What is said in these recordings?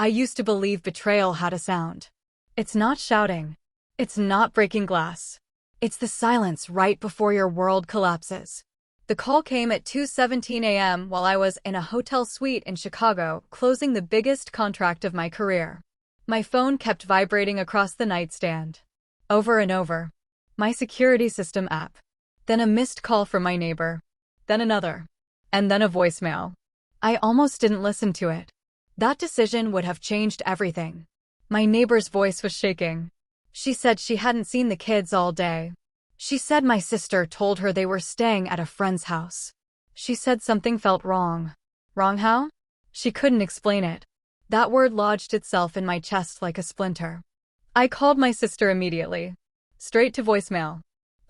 I used to believe betrayal had a sound. It's not shouting. It's not breaking glass. It's the silence right before your world collapses. The call came at 2:17 a.m. while I was in a hotel suite in Chicago, closing the biggest contract of my career. My phone kept vibrating across the nightstand. Over and over. My security system app. Then a missed call from my neighbor. Then another. And then a voicemail. I almost didn't listen to it. That decision would have changed everything. My neighbor's voice was shaking. She said she hadn't seen the kids all day. She said my sister told her they were staying at a friend's house. She said something felt wrong. Wrong how? She couldn't explain it. That word lodged itself in my chest like a splinter. I called my sister immediately. Straight to voicemail.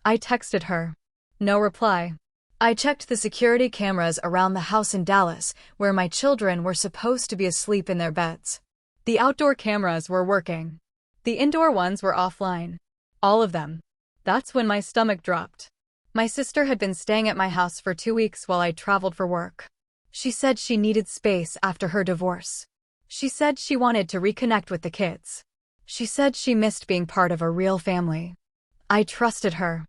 I texted her. No reply. I checked the security cameras around the house in Dallas, where my children were supposed to be asleep in their beds. The outdoor cameras were working. The indoor ones were offline. All of them. That's when my stomach dropped. My sister had been staying at my house for 2 weeks while I traveled for work. She said she needed space after her divorce. She said she wanted to reconnect with the kids. She said she missed being part of a real family. I trusted her.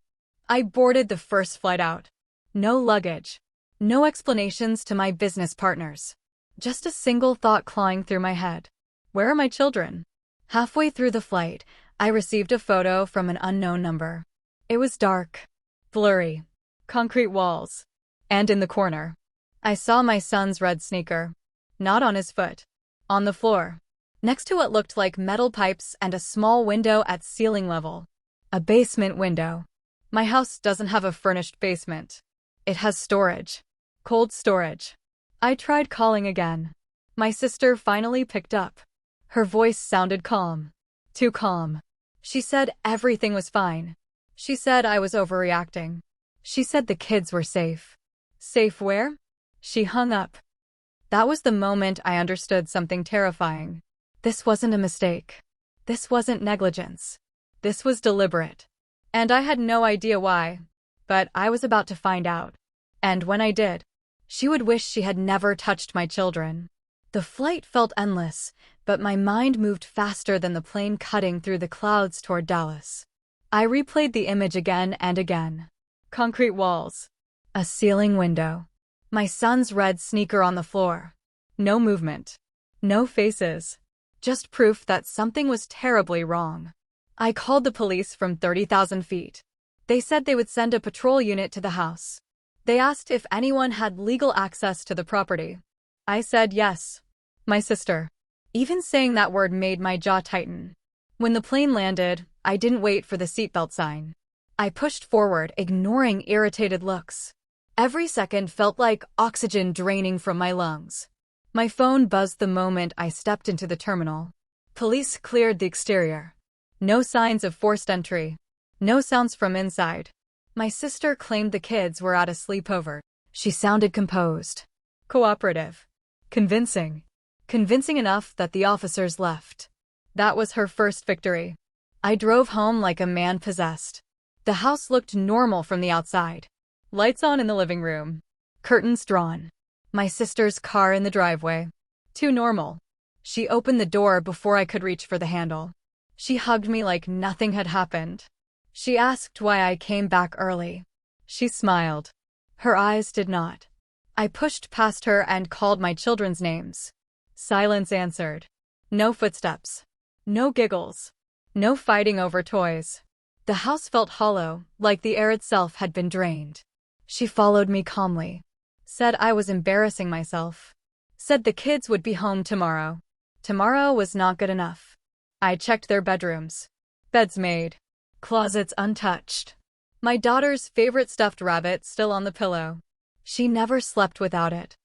I boarded the first flight out. No luggage. No explanations to my business partners. Just a single thought clawing through my head. Where are my children? Halfway through the flight, I received a photo from an unknown number. It was dark, blurry, concrete walls. And in the corner, I saw my son's red sneaker. Not on his foot. On the floor. Next to what looked like metal pipes and a small window at ceiling level. A basement window. My house doesn't have a furnished basement. It has storage. Cold storage. I tried calling again. My sister finally picked up. Her voice sounded calm. Too calm. She said everything was fine. She said I was overreacting. She said the kids were safe. Safe where? She hung up. That was the moment I understood something terrifying. This wasn't a mistake. This wasn't negligence. This was deliberate. And I had no idea why. But I was about to find out. And when I did, she would wish she had never touched my children. The flight felt endless, but my mind moved faster than the plane cutting through the clouds toward Dallas. I replayed the image again and again. Concrete walls. A ceiling window. My son's red sneaker on the floor. No movement. No faces. Just proof that something was terribly wrong. I called the police from 30,000 feet. They said they would send a patrol unit to the house. They asked if anyone had legal access to the property. I said yes. My sister. Even saying that word made my jaw tighten. When the plane landed, I didn't wait for the seatbelt sign. I pushed forward, ignoring irritated looks. Every second felt like oxygen draining from my lungs. My phone buzzed the moment I stepped into the terminal. Police cleared the exterior. No signs of forced entry. No sounds from inside. My sister claimed the kids were at a sleepover. She sounded composed. Cooperative. Convincing. Convincing enough that the officers left. That was her first victory. I drove home like a man possessed. The house looked normal from the outside. Lights on in the living room. Curtains drawn. My sister's car in the driveway. Too normal. She opened the door before I could reach for the handle. She hugged me like nothing had happened. She asked why I came back early. She smiled. Her eyes did not. I pushed past her and called my children's names. Silence answered. No footsteps. No giggles. No fighting over toys. The house felt hollow, like the air itself had been drained. She followed me calmly. Said I was embarrassing myself. Said the kids would be home tomorrow. Tomorrow was not good enough. I checked their bedrooms. Beds made. Closets untouched. My daughter's favorite stuffed rabbit still on the pillow. She never slept without it.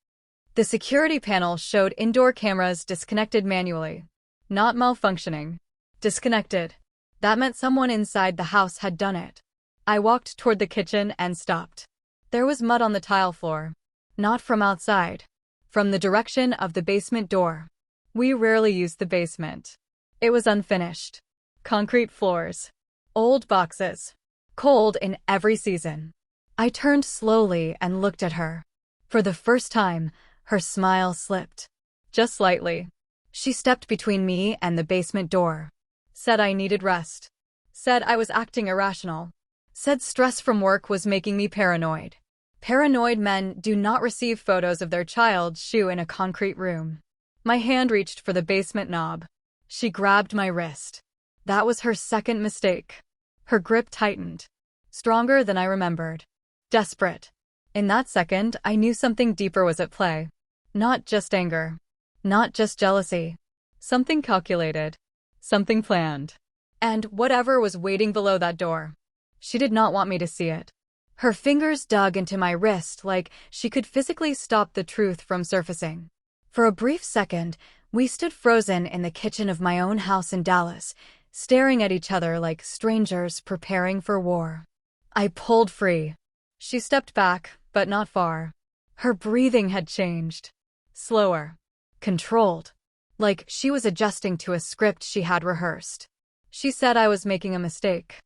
The security panel showed indoor cameras disconnected manually. Not malfunctioning. Disconnected. That meant someone inside the house had done it. I walked toward the kitchen and stopped. There was mud on the tile floor. Not from outside. From the direction of the basement door. We rarely used the basement. It was unfinished. Concrete floors. Old boxes. Cold in every season. I turned slowly and looked at her. For the first time, her smile slipped. Just slightly. She stepped between me and the basement door. Said I needed rest. Said I was acting irrational. Said stress from work was making me paranoid. Paranoid men do not receive photos of their child's shoe in a concrete room. My hand reached for the basement knob. She grabbed my wrist. That was her second mistake. Her grip tightened. Stronger than I remembered. Desperate. In that second, I knew something deeper was at play. Not just anger. Not just jealousy. Something calculated. Something planned. And whatever was waiting below that door. She did not want me to see it. Her fingers dug into my wrist like she could physically stop the truth from surfacing. For a brief second, we stood frozen in the kitchen of my own house in Dallas, staring at each other like strangers preparing for war. I pulled free. She stepped back, but not far. Her breathing had changed. Slower. Controlled. Like she was adjusting to a script she had rehearsed. She said I was making a mistake.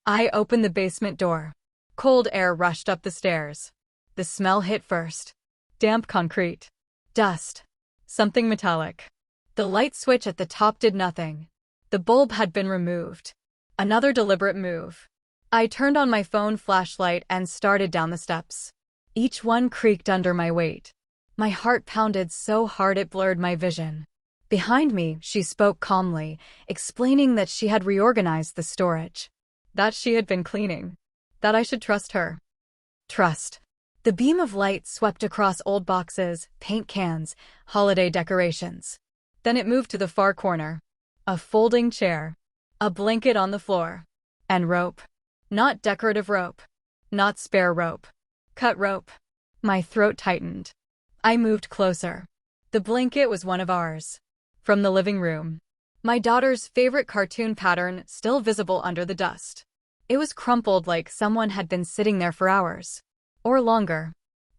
I opened the basement door. Cold air rushed up the stairs. The smell hit first. Damp concrete. Dust. Something metallic. The light switch at the top did nothing. The bulb had been removed. Another deliberate move. I turned on my phone flashlight and started down the steps. Each one creaked under my weight. My heart pounded so hard it blurred my vision. Behind me, she spoke calmly, explaining that she had reorganized the storage. That she had been cleaning. That I should trust her. Trust. The beam of light swept across old boxes, paint cans, holiday decorations. Then it moved to the far corner. A folding chair. A blanket on the floor. And rope. Not decorative rope. Not spare rope. Cut rope. My throat tightened. I moved closer. The blanket was one of ours. From the living room. My daughter's favorite cartoon pattern still visible under the dust. It was crumpled like someone had been sitting there for hours. Or longer.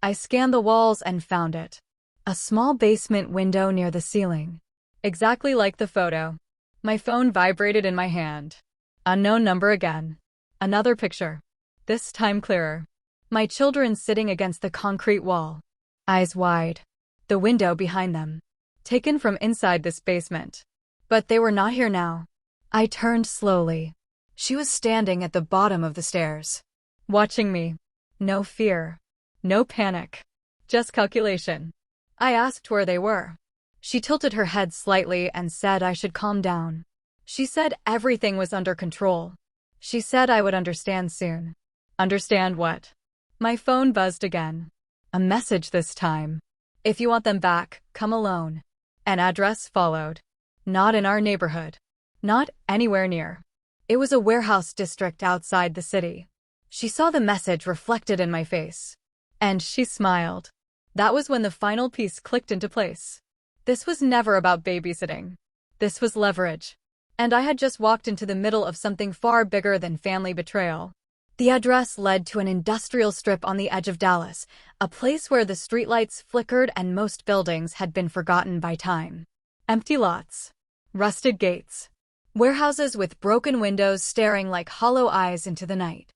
I scanned the walls and found it. A small basement window near the ceiling. Exactly like the photo. My phone vibrated in my hand. Unknown number again. Another picture. This time clearer. My children sitting against the concrete wall. Eyes wide. The window behind them. Taken from inside this basement. But they were not here now. I turned slowly. She was standing at the bottom of the stairs. Watching me. No fear. No panic. Just calculation. I asked where they were. She tilted her head slightly and said I should calm down. She said everything was under control. She said I would understand soon. Understand what? My phone buzzed again. A message this time. If you want them back, come alone. An address followed. Not in our neighborhood. Not anywhere near. It was a warehouse district outside the city. She saw the message reflected in my face. And she smiled. That was when the final piece clicked into place. This was never about babysitting. This was leverage. And I had just walked into the middle of something far bigger than family betrayal. The address led to an industrial strip on the edge of Dallas, a place where the streetlights flickered and most buildings had been forgotten by time. Empty lots. Rusted gates. Warehouses with broken windows staring like hollow eyes into the night.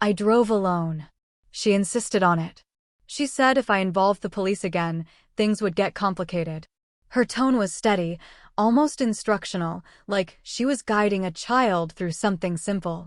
I drove alone. She insisted on it. She said if I involved the police again, things would get complicated. Her tone was steady, almost instructional, like she was guiding a child through something simple.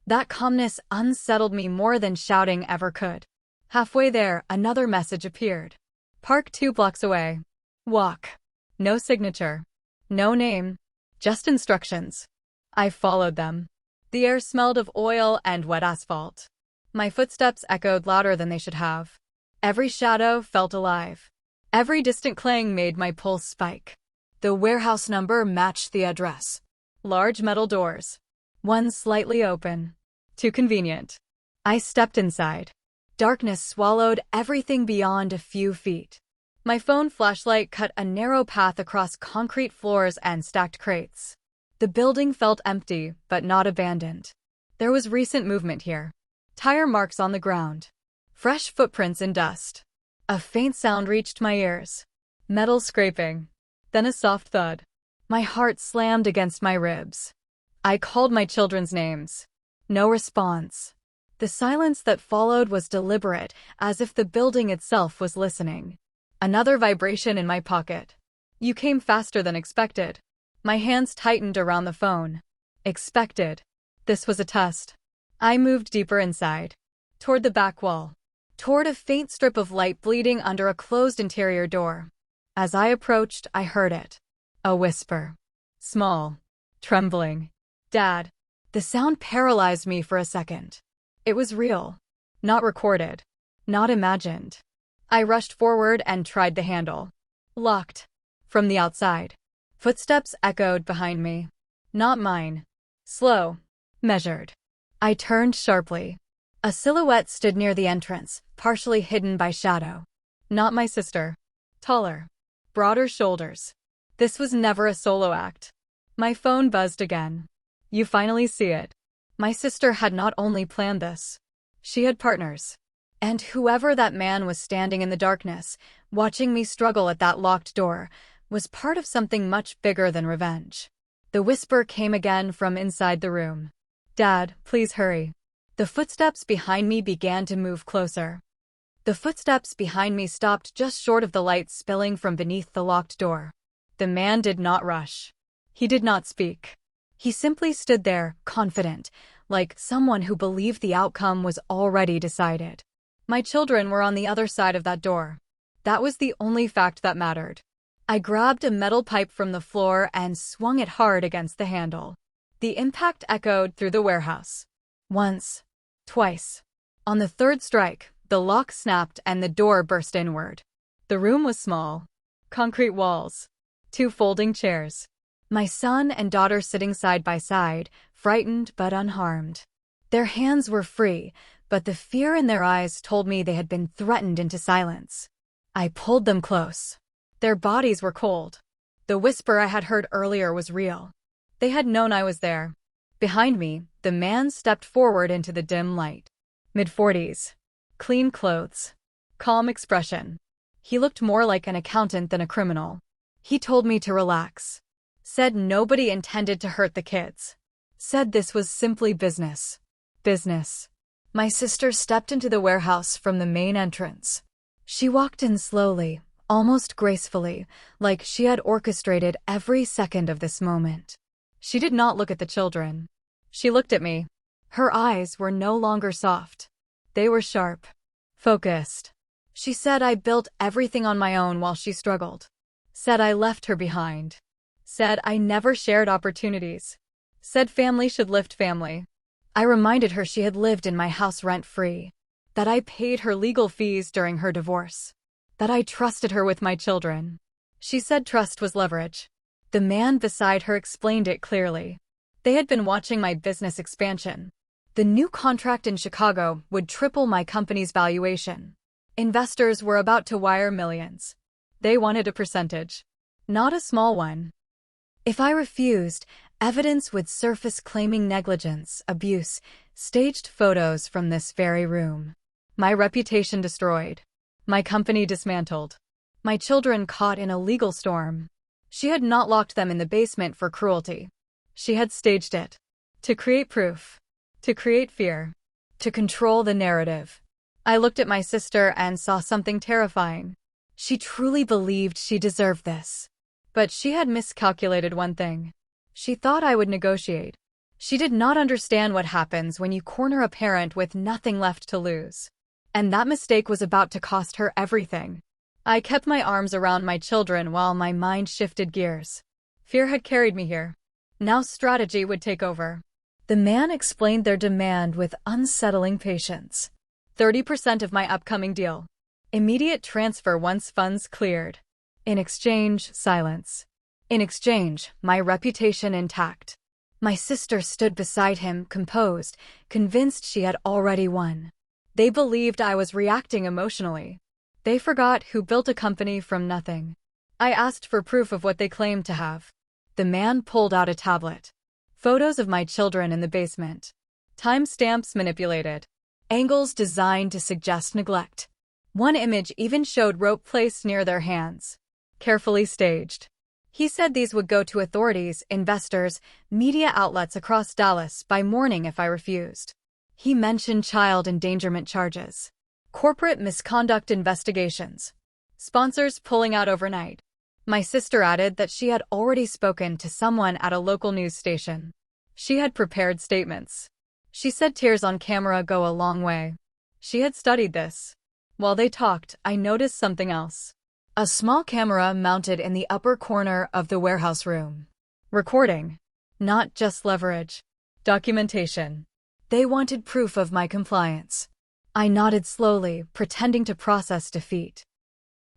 That calmness unsettled me more than shouting ever could. Halfway there, another message appeared. Park 2 blocks away. Walk. No signature. No name. Just instructions. I followed them. The air smelled of oil and wet asphalt. My footsteps echoed louder than they should have. Every shadow felt alive. Every distant clang made my pulse spike. The warehouse number matched the address. Large metal doors. One slightly open. Too convenient. I stepped inside. Darkness swallowed everything beyond a few feet. My phone flashlight cut a narrow path across concrete floors and stacked crates. The building felt empty, but not abandoned. There was recent movement here. Tire marks on the ground. Fresh footprints in dust. A faint sound reached my ears. Metal scraping. Then a soft thud. My heart slammed against my ribs. I called my children's names. No response. The silence that followed was deliberate, as if the building itself was listening. Another vibration in my pocket. You came faster than expected. My hands tightened around the phone. Expected. This was a test. I moved deeper inside. Toward the back wall. Toward a faint strip of light bleeding under a closed interior door. As I approached, I heard it. A whisper. Small. Trembling. Dad. The sound paralyzed me for a second. It was real. Not recorded. Not imagined. I rushed forward and tried the handle. Locked. From the outside. Footsteps echoed behind me. Not mine. Slow. Measured. I turned sharply. A silhouette stood near the entrance, partially hidden by shadow. Not my sister. Taller. Broader shoulders. This was never a solo act. My phone buzzed again. You finally see it. My sister had not only planned this. She had partners. And whoever that man was standing in the darkness, watching me struggle at that locked door, was part of something much bigger than revenge. The whisper came again from inside the room. Dad, please hurry. The footsteps behind me began to move closer. The footsteps behind me stopped just short of the light spilling from beneath the locked door. The man did not rush. He did not speak. He simply stood there, confident, like someone who believed the outcome was already decided. My children were on the other side of that door. That was the only fact that mattered. I grabbed a metal pipe from the floor and swung it hard against the handle. The impact echoed through the warehouse. Once. Twice. On the third strike, the lock snapped and the door burst inward. The room was small. Concrete walls. 2 folding chairs. My son and daughter sitting side by side, frightened but unharmed. Their hands were free, but the fear in their eyes told me they had been threatened into silence. I pulled them close. Their bodies were cold. The whisper I had heard earlier was real. They had known I was there. Behind me, the man stepped forward into the dim light. Mid-40s. Clean clothes. Calm expression. He looked more like an accountant than a criminal. He told me to relax. Said nobody intended to hurt the kids. Said this was simply business. Business. My sister stepped into the warehouse from the main entrance. She walked in slowly, almost gracefully, like she had orchestrated every second of this moment. She did not look at the children. She looked at me. Her eyes were no longer soft. They were sharp. Focused. She said I built everything on my own while she struggled. Said I left her behind. Said I never shared opportunities. Said family should lift family. I reminded her she had lived in my house rent-free. That I paid her legal fees during her divorce. That I trusted her with my children. She said trust was leverage. The man beside her explained it clearly. They had been watching my business expansion. The new contract in Chicago would triple my company's valuation. Investors were about to wire millions. They wanted a percentage. Not a small one. If I refused, evidence would surface claiming negligence, abuse, staged photos from this very room. My reputation destroyed. My company dismantled. My children caught in a legal storm. She had not locked them in the basement for cruelty. She had staged it. To create proof. To create fear. To control the narrative. I looked at my sister and saw something terrifying. She truly believed she deserved this. But she had miscalculated one thing. She thought I would negotiate. She did not understand what happens when you corner a parent with nothing left to lose. And that mistake was about to cost her everything. I kept my arms around my children while my mind shifted gears. Fear had carried me here. Now strategy would take over. The man explained their demand with unsettling patience. 30% of my upcoming deal. Immediate transfer once funds cleared. In exchange, silence. In exchange, my reputation intact. My sister stood beside him, composed, convinced she had already won. They believed I was reacting emotionally. They forgot who built a company from nothing. I asked for proof of what they claimed to have. The man pulled out a tablet. Photos of my children in the basement. Timestamps manipulated. Angles designed to suggest neglect. One image even showed rope placed near their hands. Carefully staged. He said these would go to authorities, investors, media outlets across Dallas by morning if I refused. He mentioned child endangerment charges. Corporate misconduct investigations. Sponsors pulling out overnight. My sister added that she had already spoken to someone at a local news station. She had prepared statements. She said tears on camera go a long way. She had studied this. While they talked, I noticed something else. A small camera mounted in the upper corner of the warehouse room. Recording. Not just leverage. Documentation. They wanted proof of my compliance. I nodded slowly, pretending to process defeat.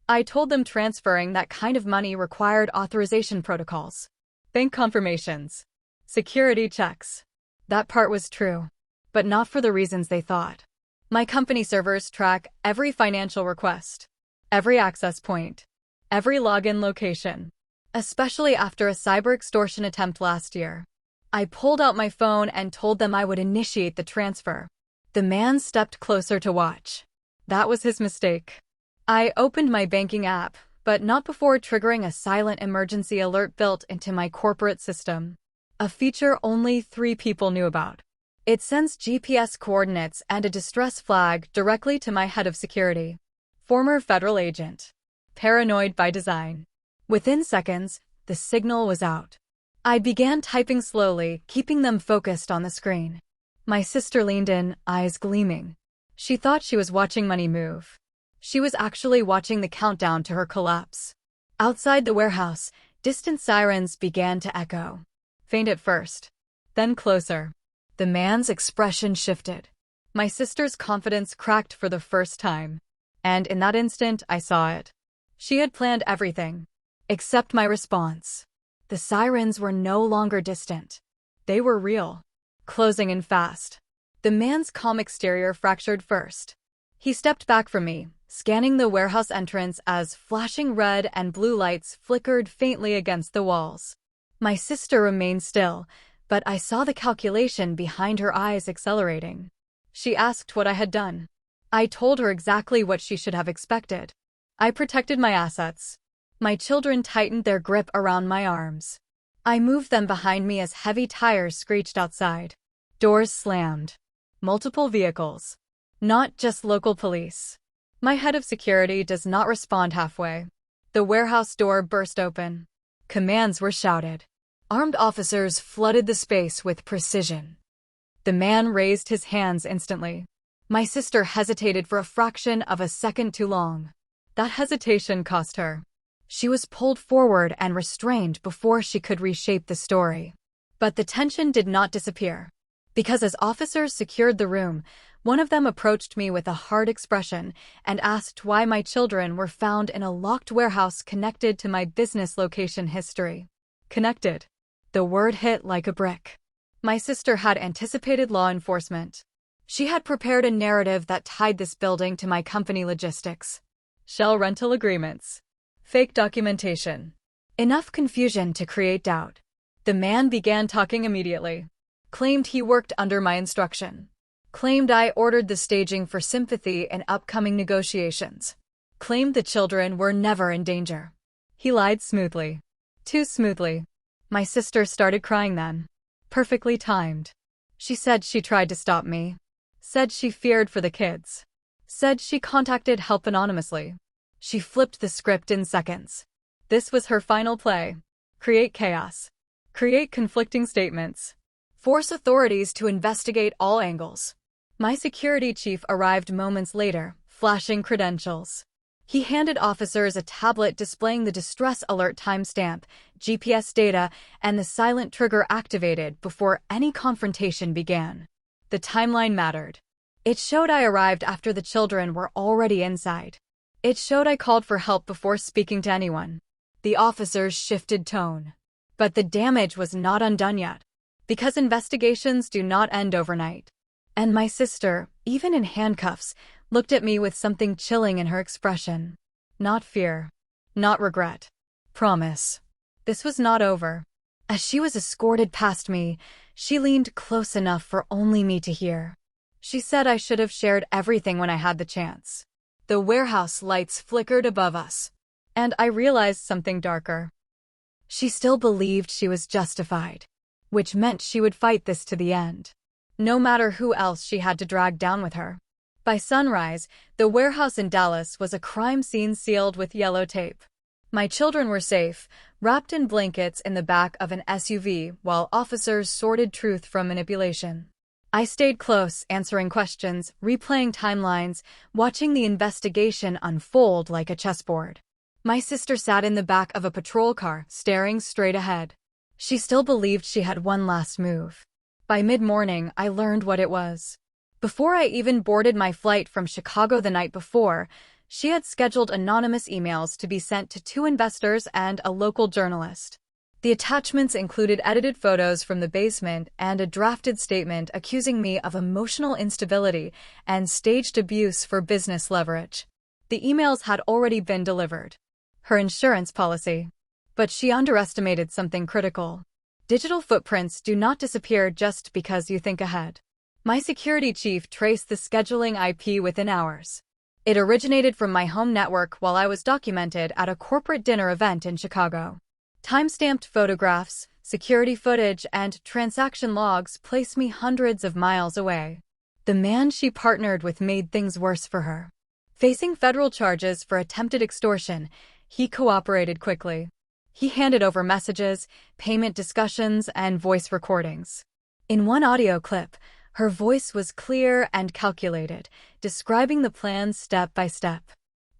I told them transferring that kind of money required authorization protocols, bank confirmations, security checks. That part was true, but not for the reasons they thought. My company servers track every financial request, every access point, every login location, especially after a cyber extortion attempt last year. I pulled out my phone and told them I would initiate the transfer. The man stepped closer to watch. That was his mistake. I opened my banking app, but not before triggering a silent emergency alert built into my corporate system. A feature only 3 people knew about. It sends GPS coordinates and a distress flag directly to my head of security. Former federal agent. Paranoid by design. Within seconds, the signal was out. I began typing slowly, keeping them focused on the screen. My sister leaned in, eyes gleaming. She thought she was watching money move. She was actually watching the countdown to her collapse. Outside the warehouse, distant sirens began to echo. Faint at first, then closer. The man's expression shifted. My sister's confidence cracked for the first time. And in that instant, I saw it. She had planned everything, except my response. The sirens were no longer distant. They were real. Closing in fast. The man's calm exterior fractured first. He stepped back from me, scanning the warehouse entrance as flashing red and blue lights flickered faintly against the walls. My sister remained still, but I saw the calculation behind her eyes accelerating. She asked what I had done. I told her exactly what she should have expected. I protected my assets. My children tightened their grip around my arms. I moved them behind me as heavy tires screeched outside. Doors slammed. Multiple vehicles. Not just local police. My head of security does not respond halfway. The warehouse door burst open. Commands were shouted. Armed officers flooded the space with precision. The man raised his hands instantly. My sister hesitated for a fraction of a second too long. That hesitation cost her. She was pulled forward and restrained before she could reshape the story. But the tension did not disappear. Because as officers secured the room, one of them approached me with a hard expression and asked why my children were found in a locked warehouse connected to my business location history. Connected. The word hit like a brick. My sister had anticipated law enforcement. She had prepared a narrative that tied this building to my company logistics. Shell rental agreements. Fake documentation. Enough confusion to create doubt. The man began talking immediately. Claimed he worked under my instruction. Claimed I ordered the staging for sympathy in upcoming negotiations. Claimed the children were never in danger. He lied smoothly. Too smoothly. My sister started crying then. Perfectly timed. She said she tried to stop me. Said she feared for the kids. Said she contacted help anonymously. She flipped the script in seconds. This was her final play. Create chaos. Create conflicting statements. Force authorities to investigate all angles. My security chief arrived moments later, flashing credentials. He handed officers a tablet displaying the distress alert timestamp, GPS data, and the silent trigger activated before any confrontation began. The timeline mattered. It showed I arrived after the children were already inside. It showed I called for help before speaking to anyone. The officers shifted tone. But the damage was not undone yet. Because investigations do not end overnight. And my sister, even in handcuffs, looked at me with something chilling in her expression. Not fear. Not regret. Promise. This was not over. As she was escorted past me, she leaned close enough for only me to hear. She said I should have shared everything when I had the chance. The warehouse lights flickered above us. And I realized something darker. She still believed she was justified. Which meant she would fight this to the end. No matter who else she had to drag down with her. By sunrise, the warehouse in Dallas was a crime scene sealed with yellow tape. My children were safe, wrapped in blankets in the back of an SUV while officers sorted truth from manipulation. I stayed close, answering questions, replaying timelines, watching the investigation unfold like a chessboard. My sister sat in the back of a patrol car, staring straight ahead. She still believed she had one last move. By mid-morning, I learned what it was. Before I even boarded my flight from Chicago the night before, she had scheduled anonymous emails to be sent to 2 investors and a local journalist. The attachments included edited photos from the basement and a drafted statement accusing me of emotional instability and staged abuse for business leverage. The emails had already been delivered. Her insurance policy. But she underestimated something critical. Digital footprints do not disappear just because you think ahead. My security chief traced the scheduling IP within hours. It originated from my home network while I was documented at a corporate dinner event in Chicago. Time-stamped photographs, security footage, and transaction logs place me hundreds of miles away. The man she partnered with made things worse for her. Facing federal charges for attempted extortion, he cooperated quickly. He handed over messages, payment discussions, and voice recordings. In one audio clip, her voice was clear and calculated, describing the plan step by step.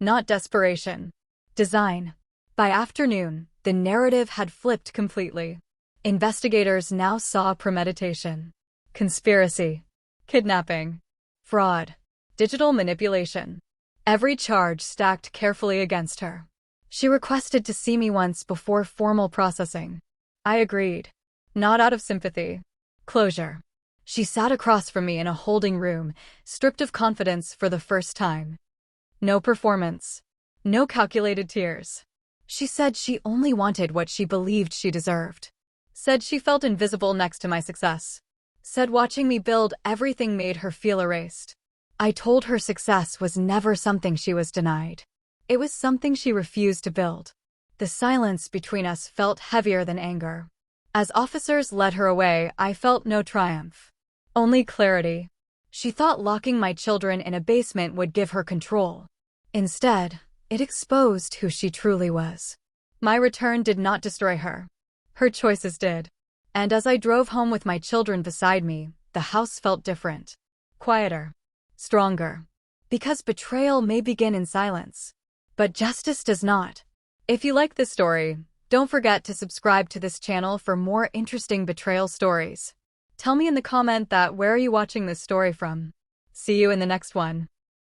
Not desperation. Design. By afternoon, the narrative had flipped completely. Investigators now saw premeditation, conspiracy, kidnapping, fraud, digital manipulation. Every charge stacked carefully against her. She requested to see me once before formal processing. I agreed. Not out of sympathy. Closure. She sat across from me in a holding room, stripped of confidence for the first time. No performance. No calculated tears. She said she only wanted what she believed she deserved. Said she felt invisible next to my success. Said watching me build everything made her feel erased. I told her success was never something she was denied. It was something she refused to build. The silence between us felt heavier than anger. As officers led her away, I felt no triumph. Only clarity. She thought locking my children in a basement would give her control. Instead, it exposed who she truly was. My return did not destroy her. Her choices did. And as I drove home with my children beside me, the house felt different. Quieter. Stronger. Because betrayal may begin in silence. But justice does not. If you like this story, don't forget to subscribe to this channel for more interesting betrayal stories. Tell me in the comment that where are you watching this story from? See you in the next one.